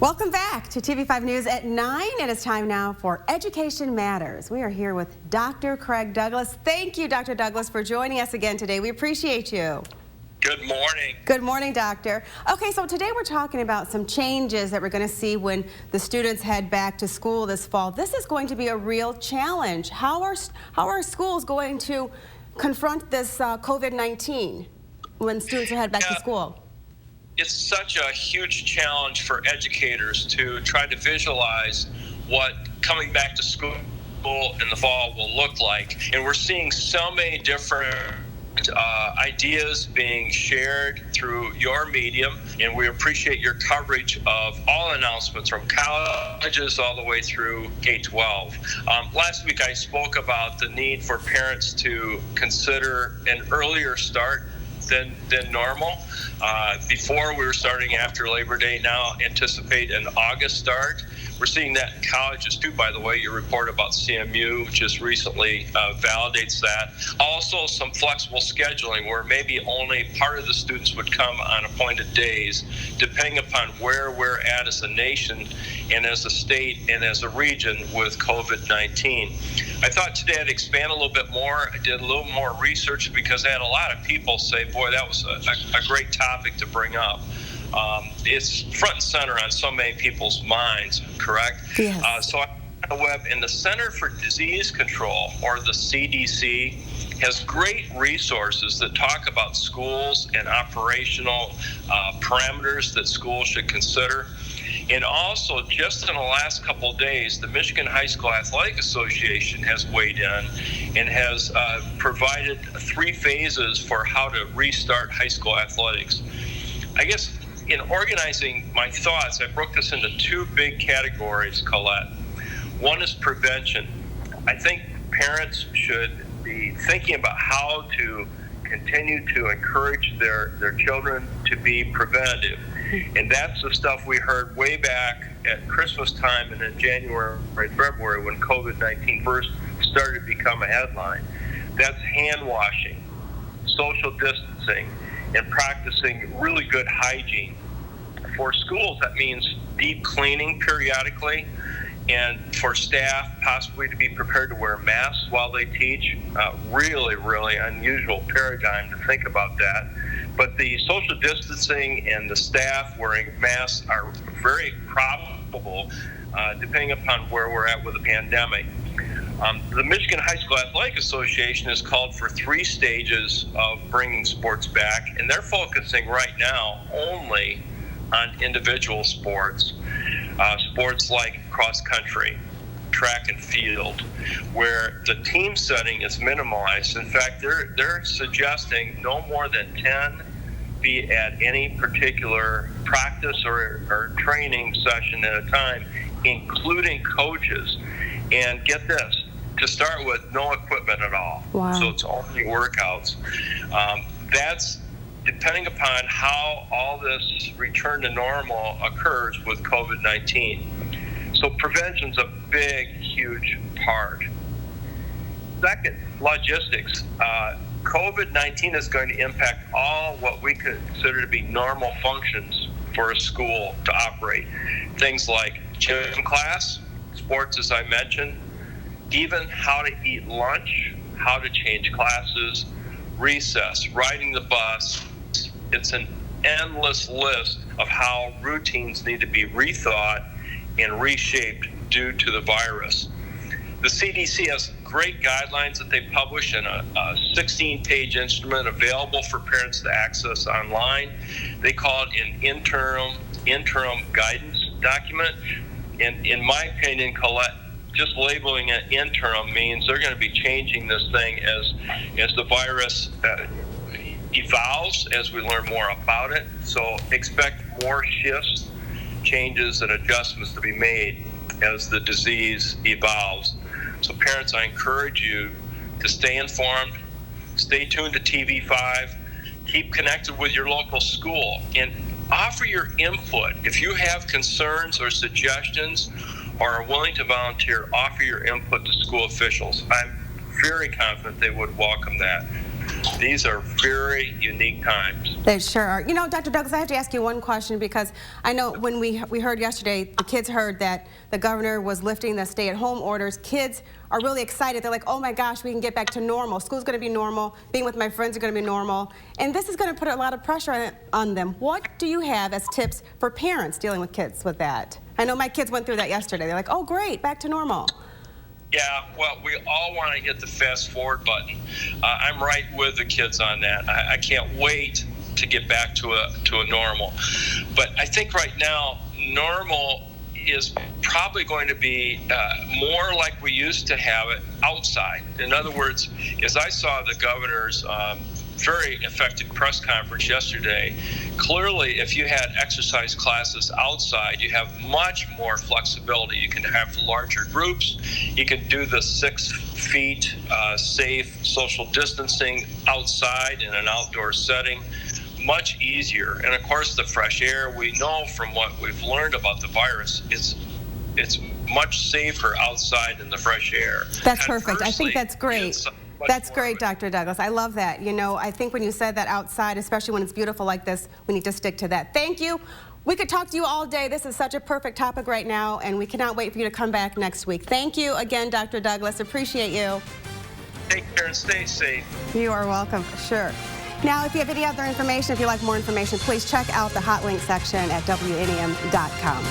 Welcome back to TV5 News at 9. It is time now for Education Matters. We are here with Dr. Craig Douglas. Thank you, Dr. Douglas, for joining us again today. We appreciate you. Good morning. Good morning, Doctor. Okay, so today we're talking about some changes that we're going to see when the students head back to school this fall. This is going to be a real challenge. How are schools going to confront this COVID-19 when students head back to school? It's such a huge challenge for educators to try to visualize what coming back to school in the fall will look like. And we're seeing so many different ideas being shared through your medium, and we appreciate your coverage of all announcements from colleges all the way through K-12. Last week I spoke about the need for parents to consider an earlier start than normal. Before we were starting after Labor Day, now anticipate an August start. We're seeing that in colleges too, by the way. Your report about CMU just recently validates that. Also some flexible scheduling where maybe only part of the students would come on appointed days, depending upon where we're at as a nation and as a state and as a region with COVID-19. I thought today I'd expand a little bit more. I did a little more research because I had a lot of people say, boy, that was a great topic to bring up. It's front and center on so many people's minds, correct? Yes. So I went on the web, and the Center for Disease Control, or the CDC, has great resources that talk about schools and operational parameters that schools should consider. And also, just in the last couple of days, the Michigan High School Athletic Association has weighed in and has provided 3 phases for how to restart high school athletics. I guess in organizing my thoughts, I broke this into 2 big categories, Colette. One is prevention. I think parents should be thinking about how to continue to encourage their children to be preventative. And that's the stuff we heard way back at Christmas time and in January and February when COVID-19 first started to become a headline. That's hand washing, social distancing, and practicing really good hygiene. For schools, that means deep cleaning periodically, and for staff, possibly to be prepared to wear masks while they teach. Really unusual paradigm to think about that. But the social distancing and the staff wearing masks are very probable, depending upon where we're at with the pandemic. The Michigan High School Athletic Association has called for 3 stages of bringing sports back, and they're focusing right now only on individual sports, sports like cross country, track and field, where the team setting is minimalized. In fact, they're suggesting no more than 10 be at any particular practice or training session at a time, including coaches. And get this, to start with, no equipment at all. Wow. So it's only workouts. That's depending upon how all this return to normal occurs with COVID-19. So prevention's a big, huge part. Second, logistics. COVID-19 is going to impact all what we consider to be normal functions for a school to operate. Things like gym class, sports, as I mentioned, even how to eat lunch, how to change classes, recess, riding the bus. It's an endless list of how routines need to be rethought and reshaped due to the virus. The CDC has great guidelines that they publish in a 16-page instrument available for parents to access online. They call it an interim guidance document. And in my opinion, Colette, just labeling it interim means they're going to be changing this thing as the virus evolves, as we learn more about it. So expect more shifts, changes, and adjustments to be made as the disease evolves. So parents, I encourage you to stay informed, stay tuned to TV5, keep connected with your local school, and offer your input. If you have concerns or suggestions or are willing to volunteer, offer your input to school officials. I'm very confident they would welcome that. These are very unique times. They sure are. You know, Dr. Douglas, I have to ask you one question because I know when we heard yesterday, the kids heard that the governor was lifting the stay-at-home orders. Kids are really excited. They're like, oh my gosh, we can get back to normal. School's going to be normal. Being with my friends is going to be normal. And this is going to put a lot of pressure on them. What do you have as tips for parents dealing with kids with that? I know my kids went through that yesterday. They're like, oh great, back to normal. Yeah, well, we all want to hit the fast forward button. I'm right with the kids on that. I can't wait to get back to a normal. But I think right now, normal is probably going to be more like we used to have it outside. In other words, as I saw the governor's very effective press conference yesterday, clearly if you had exercise classes outside, you have much more flexibility. You can have larger groups. You can do the 6 feet safe social distancing outside in an outdoor setting much easier. And of course, the fresh air, we know from what we've learned about the virus, it's much safer outside in the fresh air. That's perfect. I think that's great. That's great, Dr. Douglas. I love that. You know, I think when you said that outside, especially when it's beautiful like this, we need to stick to that. Thank you. We could talk to you all day. This is such a perfect topic right now, and we cannot wait for you to come back next week. Thank you again, Dr. Douglas. Appreciate you. Take care and stay safe. You are welcome, sure. Now, if you have any other information, if you'd like more information, please check out the hot link section at WNEM.com.